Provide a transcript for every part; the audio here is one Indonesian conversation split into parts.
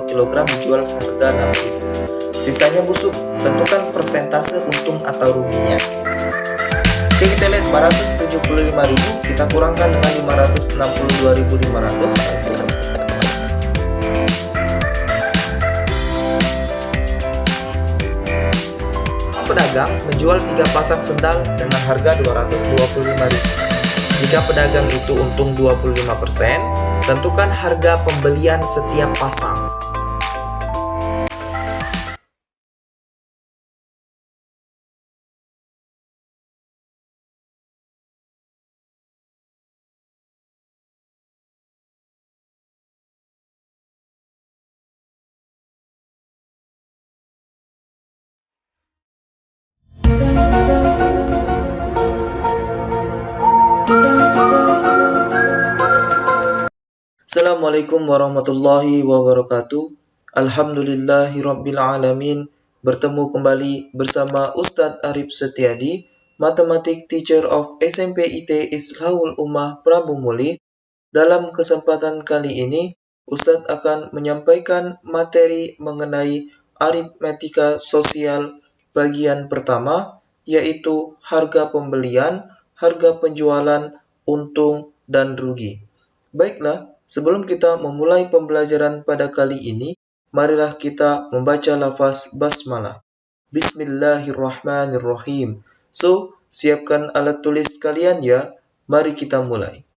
kilogram dijual seharga 6.000. Sisanya busuk, tentukan persentase untung atau ruginya. Oke, kita lihat 475.000 kita kurangkan dengan 562.500. Pedagang menjual 3 pasang sendal dengan harga 225.000. Jika pedagang itu untung 25%, tentukan harga pembelian setiap pasang. Assalamualaikum warahmatullahi wabarakatuh. Alhamdulillahirrabbilalamin. Bertemu kembali bersama Ustadz Arif Setiadi, Matematik Teacher of SMP IT Islahul Ummah Prabu Muli. Dalam kesempatan kali ini, Ustadz akan menyampaikan materi mengenai aritmetika sosial bagian pertama, yaitu harga pembelian, harga penjualan, untung, dan rugi. Baiklah, sebelum kita memulai pembelajaran pada kali ini, marilah kita membaca lafaz basmalah. Bismillahirrahmanirrahim. So, siapkan alat tulis kalian ya. Mari kita mulai.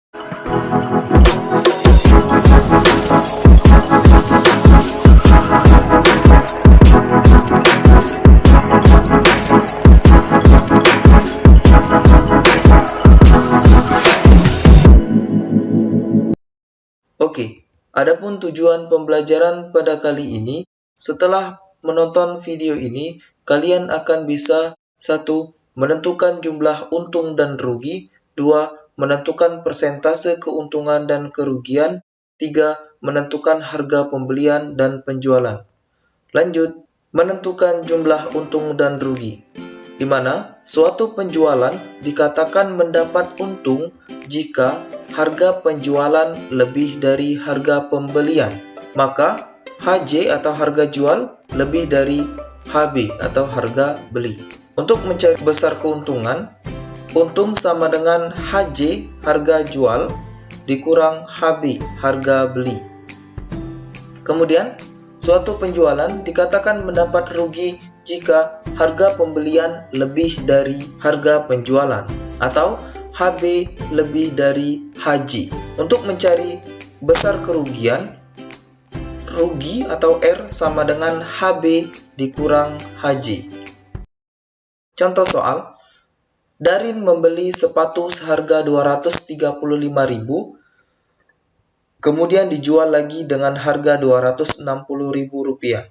Oke, adapun tujuan pembelajaran pada kali ini, setelah menonton video ini, kalian akan bisa 1. Menentukan jumlah untung dan rugi, 2. Menentukan persentase keuntungan dan kerugian, 3. Menentukan harga pembelian dan penjualan. Lanjut, menentukan jumlah untung dan rugi, di mana suatu penjualan dikatakan mendapat untung jika harga penjualan lebih dari harga pembelian, maka HJ atau harga jual lebih dari HB atau harga beli. Untuk mencari besar keuntungan, untung sama dengan HJ harga jual dikurang HB harga beli. Kemudian, suatu penjualan dikatakan mendapat rugi jika harga pembelian lebih dari harga penjualan atau HB lebih dari HJ. Untuk mencari besar kerugian, rugi atau R sama dengan HB dikurang HJ. Contoh soal, Darin membeli sepatu seharga 235.000, kemudian dijual lagi dengan harga 260.000 rupiah.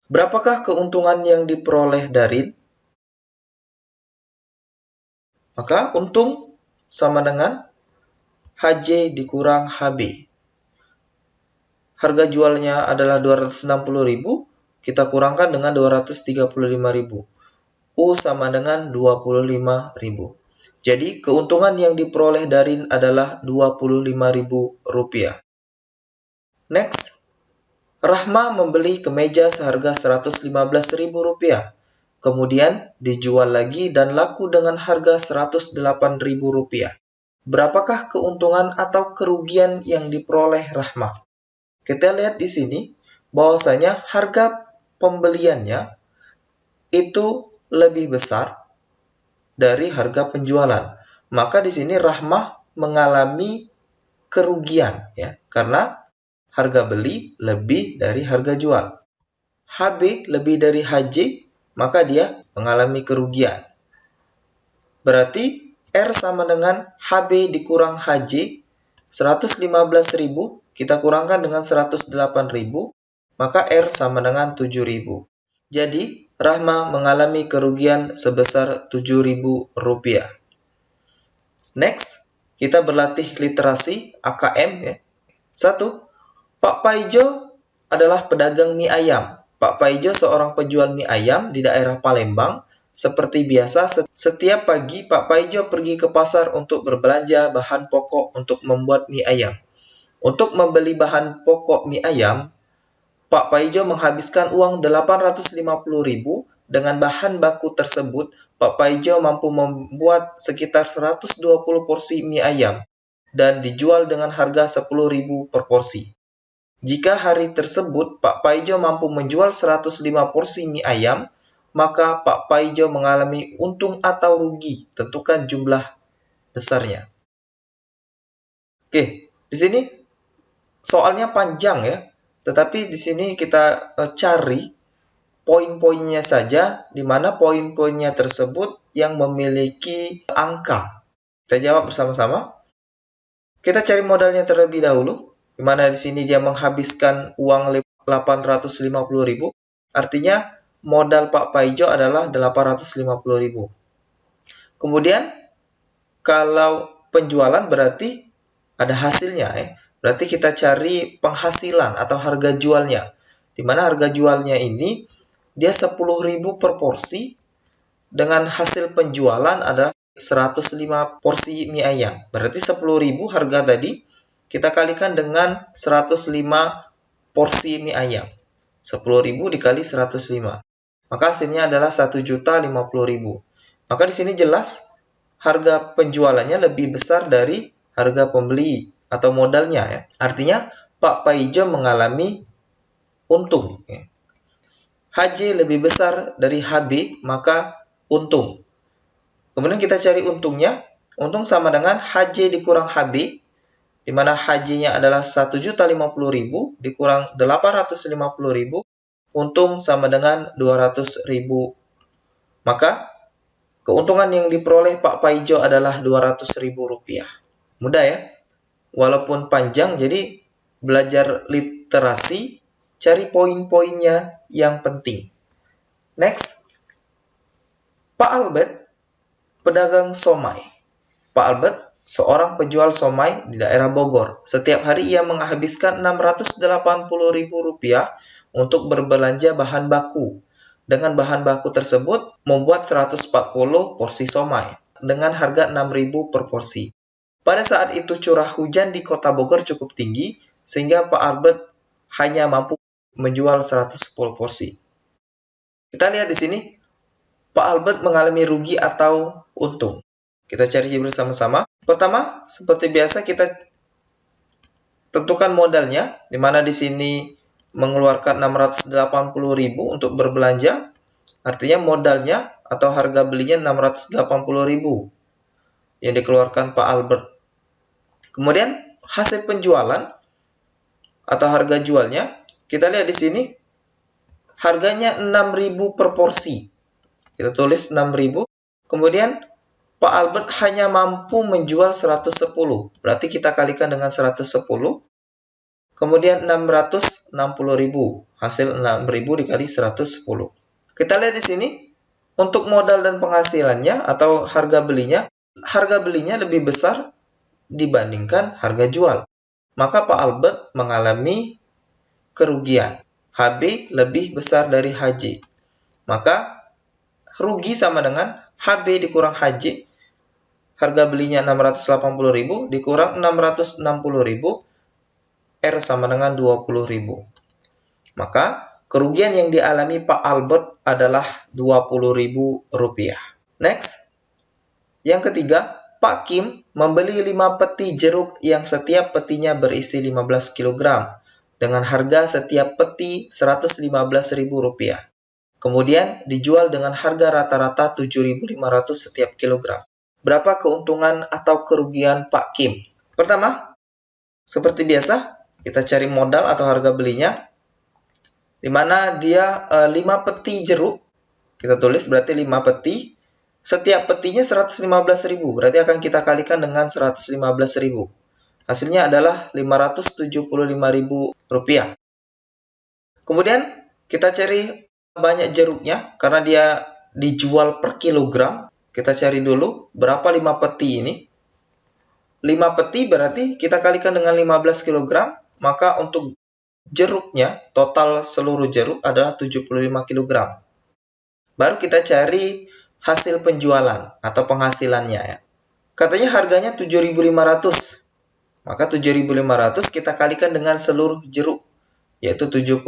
Berapakah keuntungan yang diperoleh Darin? Maka untung sama dengan HJ dikurang HB. Harga jualnya adalah 260.000, kita kurangkan dengan 235.000. U sama dengan 25.000. Jadi keuntungan yang diperoleh Darin adalah 25.000 rupiah. Next, Rahma membeli kemeja seharga 115.000 rupiah. Kemudian dijual lagi dan laku dengan harga 108.000 rupiah. Berapakah keuntungan atau kerugian yang diperoleh Rahma? Kita lihat di sini bahwasanya harga pembeliannya itu lebih besar dari harga penjualan. Maka di sini Rahma mengalami kerugian ya, karena harga beli lebih dari harga jual. HB lebih dari HJ, maka dia mengalami kerugian. Berarti R sama dengan HB dikurang HJ, 115.000 kita kurangkan dengan 108.000, maka R sama dengan 7.000. Jadi, Rahma mengalami kerugian sebesar 7.000 rupiah. Next, kita berlatih literasi AKM ya. 1. Pak Paijo adalah pedagang mie ayam. Pak Paijo seorang penjual mie ayam di daerah Palembang. Seperti biasa, setiap pagi Pak Paijo pergi ke pasar untuk berbelanja bahan pokok untuk membuat mie ayam. Untuk membeli bahan pokok mie ayam, Pak Paijo menghabiskan uang 850.000. Dengan bahan baku tersebut, Pak Paijo mampu membuat sekitar 120 porsi mie ayam dan dijual dengan harga 10.000 per porsi. Jika hari tersebut Pak Paijo mampu menjual 105 porsi mie ayam, maka Pak Paijo mengalami untung atau rugi. Tentukan jumlah besarnya. Oke, di sini soalnya panjang ya, tetapi di sini kita cari poin-poinnya saja, di mana poin-poinnya tersebut yang memiliki angka. Kita jawab bersama-sama. Kita cari modalnya terlebih dahulu, di mana di sini dia menghabiskan uang 850.000. Artinya modal Pak Paijo adalah 850.000. Kemudian kalau penjualan berarti ada hasilnya ya. Berarti kita cari penghasilan atau harga jualnya. Di mana harga jualnya ini dia 10.000 per porsi, dengan hasil penjualan ada 105 porsi mie ayam. Berarti 10.000 harga tadi kita kalikan dengan 105 porsi mie ayam. 10.000 dikali 105. Maka hasilnya adalah 1.050.000. Maka di sini jelas harga penjualannya lebih besar dari harga pembeli atau modalnya ya. Artinya Pak Paijo mengalami untung ya. HJ lebih besar dari HB, maka untung. Kemudian kita cari untungnya. Untung sama dengan HJ dikurang HB, di mana HJ-nya adalah 1.050.000 dikurang 850.000, untung sama dengan 200.000. Maka keuntungan yang diperoleh Pak Paijo adalah 200.000 rupiah. Mudah ya? Walaupun panjang, jadi belajar literasi, cari poin-poinnya yang penting. Next, Pak Albert, pedagang somai. Pak Albert, seorang penjual somai di daerah Bogor. Setiap hari ia menghabiskan 680.000 rupiah untuk berbelanja bahan baku. Dengan bahan baku tersebut, membuat 140 porsi somai dengan harga 6.000 per porsi. Pada saat itu curah hujan di kota Bogor cukup tinggi, sehingga Pak Albert hanya mampu menjual 110 porsi. Kita lihat di sini, Pak Albert mengalami rugi atau untung. Kita cari bersama-sama. Pertama, seperti biasa kita tentukan modalnya, di mana di sini mengeluarkan 680.000 untuk berbelanja. Artinya modalnya atau harga belinya 680.000 yang dikeluarkan Pak Albert. Kemudian hasil penjualan atau harga jualnya, kita lihat di sini harganya 6.000 per porsi. Kita tulis 6.000. Kemudian Pak Albert hanya mampu menjual 110. Berarti kita kalikan dengan 110. Kemudian 660.000. Hasil 6.000 dikali 110. Kita lihat di sini untuk modal dan penghasilannya atau harga belinya lebih besar dibandingkan harga jual. Maka Pak Albert mengalami kerugian. HB lebih besar dari HJ. Maka rugi sama dengan HB dikurang HJ. Harga belinya 680.000 dikurang 660.000. R sama dengan 20.000. Maka kerugian yang dialami Pak Albert adalah 20.000 rupiah. Next. Yang ketiga, Pak Kim membeli 5 peti jeruk yang setiap petinya berisi 15 kg dengan harga setiap peti 115.000 rupiah. Kemudian dijual dengan harga rata-rata 7.500 setiap kilogram. Berapa keuntungan atau kerugian Pak Kim? Pertama, seperti biasa, kita cari modal atau harga belinya, di mana dia 5 peti jeruk. Kita tulis berarti 5 peti. Setiap petinya 115.000, berarti akan kita kalikan dengan 115.000. Hasilnya adalah 575.000 rupiah. Kemudian kita cari banyak jeruknya, karena dia dijual per kilogram. Kita cari dulu berapa 5 peti ini. 5 peti berarti kita kalikan dengan 15 kg, maka untuk jeruknya, total seluruh jeruk adalah 75 kg. Baru kita cari hasil penjualan atau penghasilannya ya. Katanya harganya 7.500. Maka 7.500 kita kalikan dengan seluruh jeruk, yaitu 75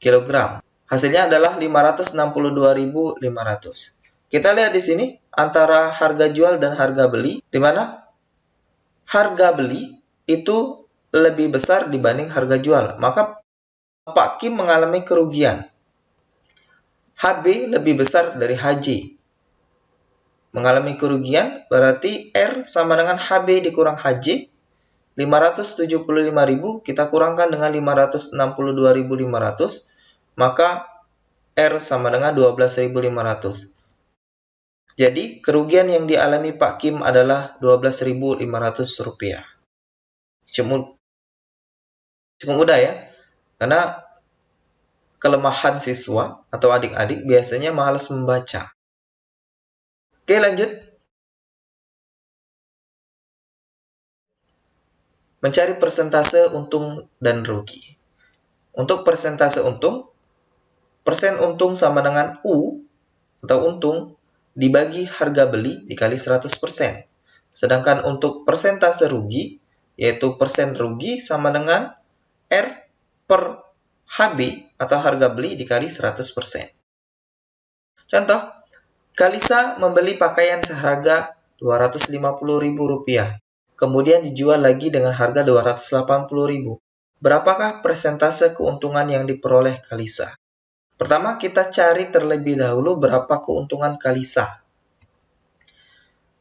kg. Hasilnya adalah 562.500. Kita lihat di sini antara harga jual dan harga beli, di mana harga beli itu lebih besar dibanding harga jual. Maka Pak Kim mengalami kerugian. HB lebih besar dari HJ. Mengalami kerugian berarti R sama dengan HB dikurang HJ. 575.000 kita kurangkan dengan 562.500, maka R sama dengan 12.500. Jadi kerugian yang dialami Pak Kim adalah 12.500 rupiah. Cukup mudah ya, karena kelemahan siswa atau adik-adik biasanya malas membaca. Oke, lanjut. Mencari persentase untung dan rugi. Untuk persentase untung, persen untung sama dengan U atau untung dibagi harga beli dikali 100%. Sedangkan untuk persentase rugi, yaitu persen rugi sama dengan R per HB atau harga beli dikali 100%. Contoh, Kalisa membeli pakaian seharga Rp250.000. Kemudian dijual lagi dengan harga Rp280.000. Berapakah persentase keuntungan yang diperoleh Kalisa? Pertama, kita cari terlebih dahulu berapa keuntungan Kalisa.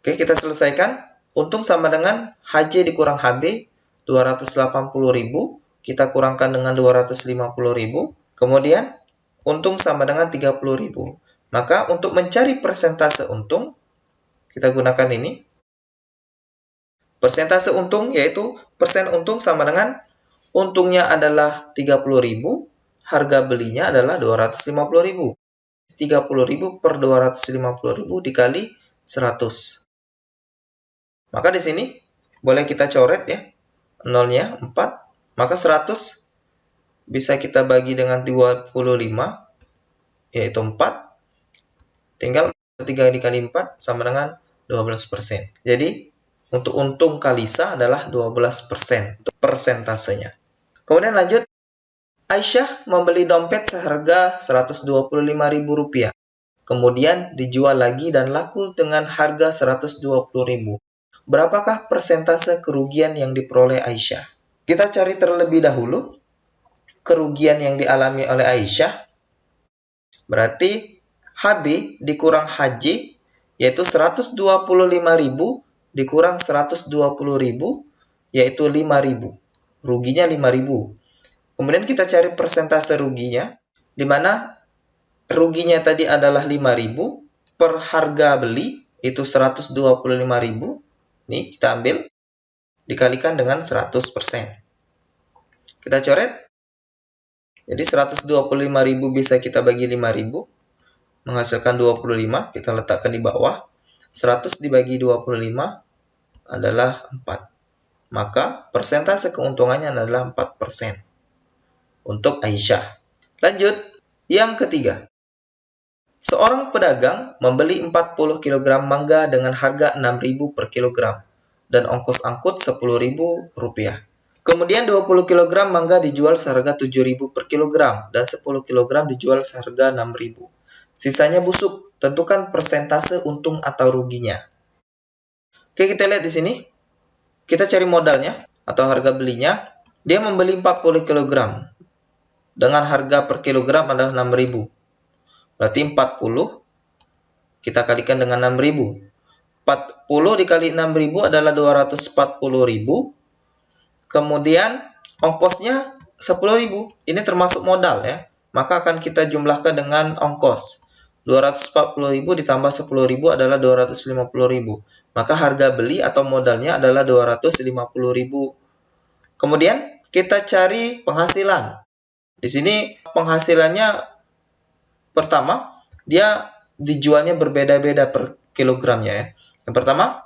Oke, kita selesaikan. Untung sama dengan HJ dikurang HB, 280.000. Kita kurangkan dengan 250.000. Kemudian, untung sama dengan 30.000. Maka, untuk mencari persentase untung, kita gunakan ini. Persentase untung yaitu persen untung sama dengan untungnya adalah 30.000, harga belinya adalah 250.000. 30.000 per 250.000 dikali 100. Maka di sini boleh kita coret ya. Nolnya 4, maka 100 bisa kita bagi dengan 25 yaitu 4. Tinggal 3 dikali 4 sama dengan 12%. Jadi untuk untung Kalisa adalah 12% untuk persentasenya. Kemudian lanjut, Aisyah membeli dompet seharga Rp125.000. Kemudian dijual lagi dan laku dengan harga Rp120.000. Berapakah persentase kerugian yang diperoleh Aisyah? Kita cari terlebih dahulu kerugian yang dialami oleh Aisyah. Berarti HB dikurang HJ, yaitu 125.000 dikurang 120.000, yaitu 5.000. Ruginya 5.000. Kemudian kita cari persentase ruginya, di mana ruginya tadi adalah 5.000 per harga beli, itu 125.000. Nih, kita ambil, dikalikan dengan 100%. Kita coret. Jadi 125.000 bisa kita bagi 5.000, menghasilkan 25, kita letakkan di bawah. 100 dibagi 25 adalah 4. Maka persentase keuntungannya adalah 4% untuk Aisyah. Lanjut, yang ketiga. Seorang pedagang membeli 40 kg mangga dengan harga 6.000 per kilogram dan ongkos angkut Rp10.000. Kemudian 20 kg mangga dijual seharga 7.000 per kilogram dan 10 kg dijual seharga 6.000. Sisanya busuk. Tentukan persentase untung atau ruginya. Oke, kita lihat di sini. Kita cari modalnya atau harga belinya. Dia membeli 40 kg dengan harga per kilogram adalah 6.000. Berarti 40 kita kalikan dengan 6.000. 40 dikali 6.000 adalah 240.000. Kemudian ongkosnya 10.000. Ini termasuk modal ya. Maka akan kita jumlahkan dengan ongkos. 240.000 ditambah 10.000 adalah 250.000. Maka harga beli atau modalnya adalah 250.000. Kemudian kita cari penghasilan. Di sini penghasilannya pertama, dia dijualnya berbeda-beda per kilogramnya ya. Yang pertama,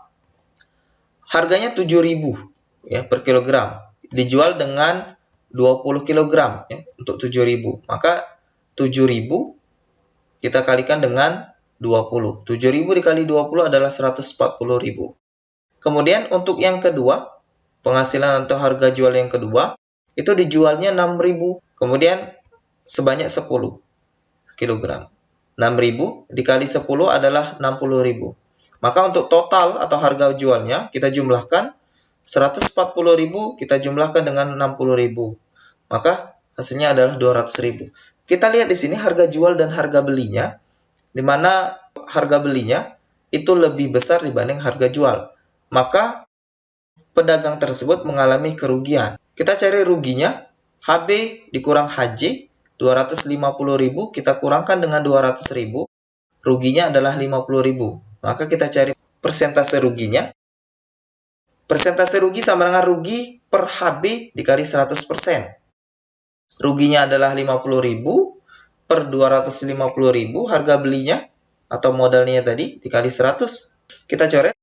harganya 7.000 ya per kilogram. Dijual dengan 20 kg ya, untuk 7.000. Maka 7.000 kita kalikan dengan 20. 7.000 dikali 20 adalah 140.000. Kemudian untuk yang kedua, penghasilan atau harga jual yang kedua, itu dijualnya 6.000, kemudian sebanyak 10 kg. 6.000 dikali 10 adalah 60.000. Maka untuk total atau harga jualnya kita jumlahkan 140.000 kita jumlahkan dengan 60.000. Maka hasilnya adalah 200.000. Kita lihat di sini harga jual dan harga belinya, di mana harga belinya itu lebih besar dibanding harga jual. Maka pedagang tersebut mengalami kerugian. Kita cari ruginya, HB dikurang HJ, 250.000 kita kurangkan dengan 200.000, ruginya adalah 50.000. Maka kita cari persentase ruginya. Persentase rugi sama dengan rugi per HB dikali 100%. Ruginya adalah 50.000 per 250.000, harga belinya atau modalnya tadi dikali 100. Kita coret.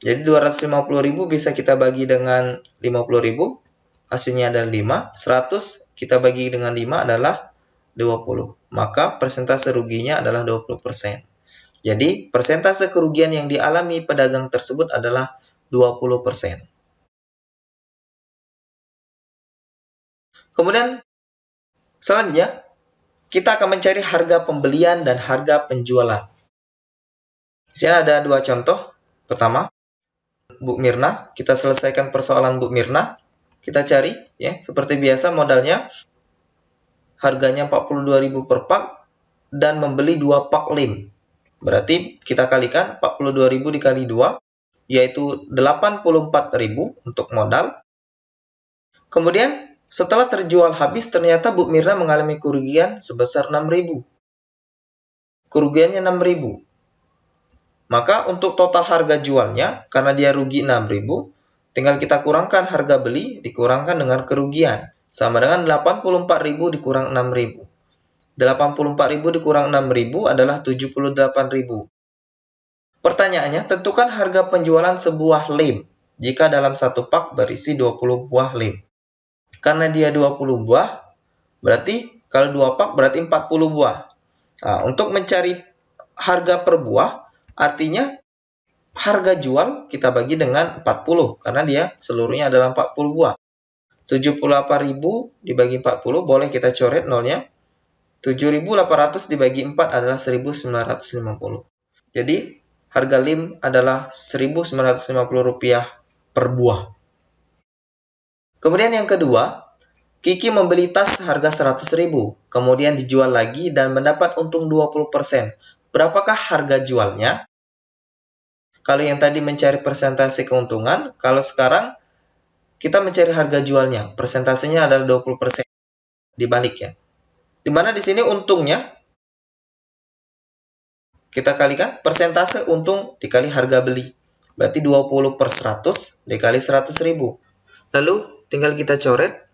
Jadi 250.000 bisa kita bagi dengan 50.000, hasilnya adalah 5. 100 kita bagi dengan 5 adalah 20. Maka persentase ruginya adalah 20%. Jadi persentase kerugian yang dialami pedagang tersebut adalah 20%. Kemudian selanjutnya kita akan mencari harga pembelian dan harga penjualan. Di sini ada dua contoh. Pertama, Bu Mirna. Kita selesaikan persoalan Bu Mirna. Kita cari, ya, seperti biasa modalnya. Harganya 42.000 per pak dan membeli 2 pak lem. Berarti kita kalikan 42.000 dikali 2, yaitu 84.000 untuk modal. Kemudian setelah terjual habis, ternyata Bu Mirna mengalami kerugian sebesar 6.000. Kerugiannya 6.000. Maka untuk total harga jualnya, karena dia rugi 6.000, tinggal kita kurangkan harga beli dikurangkan dengan kerugian. Sama dengan 84.000 dikurang 6.000. 84.000 dikurang 6.000 adalah 78.000. Pertanyaannya, tentukan harga penjualan sebuah lem jika dalam satu pak berisi 20 buah lem. Karena dia 20 buah, berarti kalau 2 pak berarti 40 buah. Nah, untuk mencari harga per buah, artinya harga jual kita bagi dengan 40, karena dia seluruhnya adalah 40 buah. 78.000 dibagi 40, boleh kita coret nolnya. 7.800 dibagi 4 adalah 1.950. Jadi, harga lem adalah Rp1.950 per buah. Kemudian yang kedua, Kiki membeli tas harga 100.000, kemudian dijual lagi dan mendapat untung 20%. Berapakah harga jualnya? Kalau yang tadi mencari persentase keuntungan, kalau sekarang kita mencari harga jualnya, persentasenya adalah 20%. Dibalik ya. Dimana di sini untungnya, kita kalikan persentase untung dikali harga beli. Berarti 20 per 100 dikali 100.000. Lalu tinggal kita coret,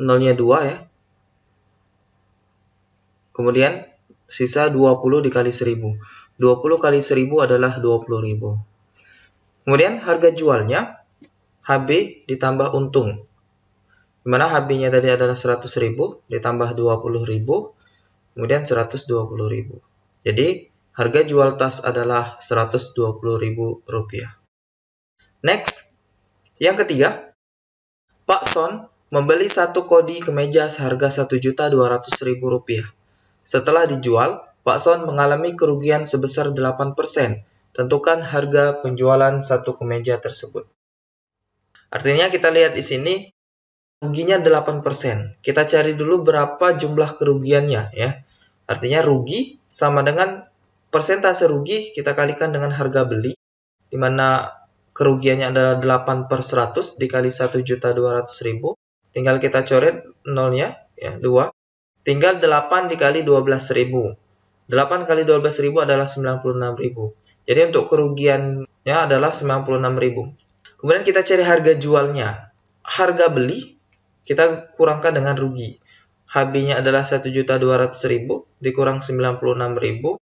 nolnya 2 ya. Kemudian sisa 20 dikali 1000. 20 kali 1000 adalah 20.000. Kemudian harga jualnya, HB ditambah untung. Dimana HB-nya tadi adalah 100.000 ditambah 20.000, kemudian 120.000. Jadi harga jual tas adalah Rp120.000. Next, yang ketiga, Pak Son membeli satu kodi kemeja seharga Rp1.200.000. Setelah dijual, Pak Son mengalami kerugian sebesar 8%. Tentukan harga penjualan satu kemeja tersebut. Artinya kita lihat di sini, ruginya 8%. Kita cari dulu berapa jumlah kerugiannya ya. Artinya rugi sama dengan persentase rugi kita kalikan dengan harga beli, di mana kerugiannya adalah 8 per 100 dikali 1.200.000. Tinggal kita coret nolnya ya, 2. Tinggal 8 dikali 12.000. 8 kali 12.000 adalah 96.000. Jadi untuk kerugiannya adalah 96.000. Kemudian kita cari harga jualnya. Harga beli kita kurangkan dengan rugi. HB-nya adalah 1.200.000 dikurang 96.000.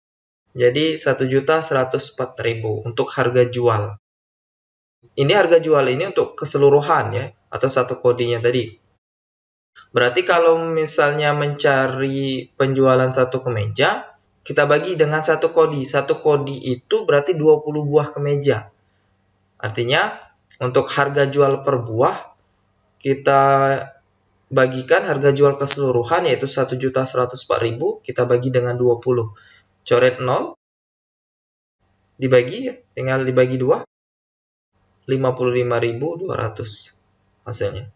Jadi 1.104.000 untuk harga jual. Ini harga jual ini untuk keseluruhan ya, atau satu kodinya tadi. Berarti kalau misalnya mencari penjualan satu kemeja, kita bagi dengan satu kodi. Satu kodi itu berarti 20 buah kemeja. Artinya untuk harga jual per buah, kita bagikan harga jual keseluruhan yaitu 1.104.000, kita bagi dengan 20. Coret 0, dibagi, tinggal dibagi 2, 55.200 hasilnya.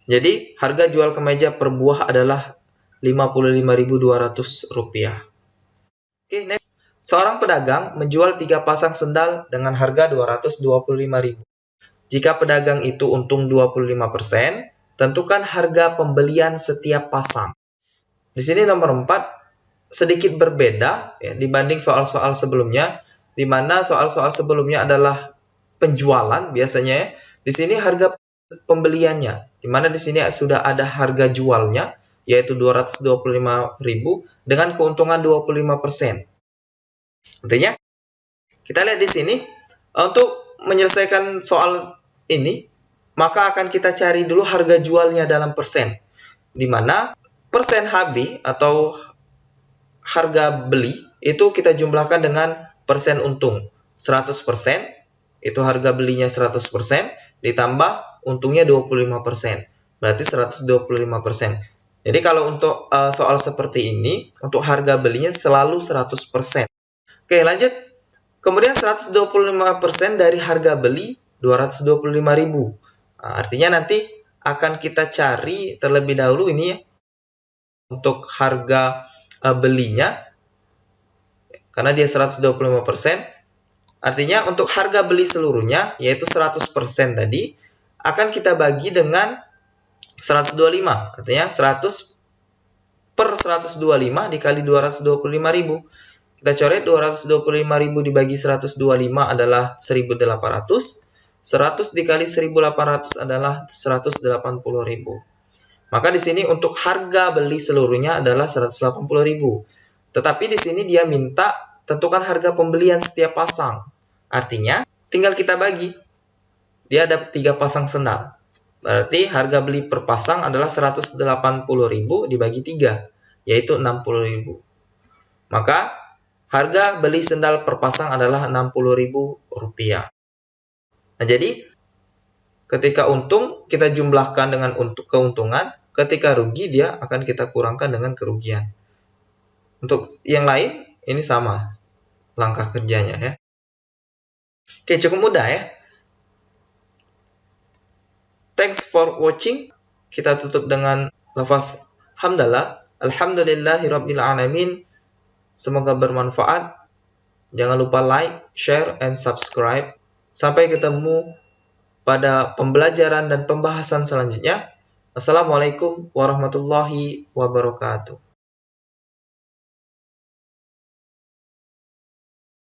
Jadi harga jual kemeja per buah adalah Rp55.200. Oke, next. Seorang pedagang menjual 3 pasang sendal dengan harga Rp225.000. Jika pedagang itu untung 25%, tentukan harga pembelian setiap pasang. Di sini nomor 4 sedikit berbeda ya, dibanding soal-soal sebelumnya, di mana soal-soal sebelumnya adalah penjualan biasanya ya. Di sini harga pembeliannya, di mana di sini sudah ada harga jualnya yaitu Rp225.000 dengan keuntungan 25%. Artinya kita lihat di sini untuk menyelesaikan soal ini, maka akan kita cari dulu harga jualnya dalam persen, di mana persen HB atau harga beli itu kita jumlahkan dengan persen untung. 100% itu harga belinya 100%, ditambah untungnya 25%. Berarti 125%. Jadi kalau untuk soal seperti ini, untuk harga belinya selalu 100%. Oke, lanjut. Kemudian 125% dari harga beli Rp225.000. Nah, artinya nanti akan kita cari terlebih dahulu ini ya, untuk harga belinya, karena dia 125%. Artinya untuk harga beli seluruhnya, yaitu 100% tadi, akan kita bagi dengan 125. Artinya 100 per 125 dikali 225.000. Kita coret 225.000 dibagi 125 adalah 1.800. 100 dikali 1.800 adalah 180.000. Maka di sini untuk harga beli seluruhnya adalah 180.000. Tetapi di sini dia minta tentukan harga pembelian setiap pasang. Artinya tinggal kita bagi. Dia ada 3 pasang sendal. Berarti harga beli per pasang adalah 180.000 dibagi 3, yaitu 60.000. Maka harga beli sendal per pasang adalah Rp60.000. Nah, jadi ketika untung kita jumlahkan dengan keuntungan, ketika rugi dia akan kita kurangkan dengan kerugian. Untuk yang lain ini sama langkah kerjanya ya. Oke, cukup mudah ya. Thanks for watching. Kita tutup dengan lafaz hamdalah. Alhamdulillahirabbil alamin. Semoga bermanfaat. Jangan lupa like, share, and subscribe. Sampai ketemu pada pembelajaran dan pembahasan selanjutnya. Assalamualaikum warahmatullahi wabarakatuh.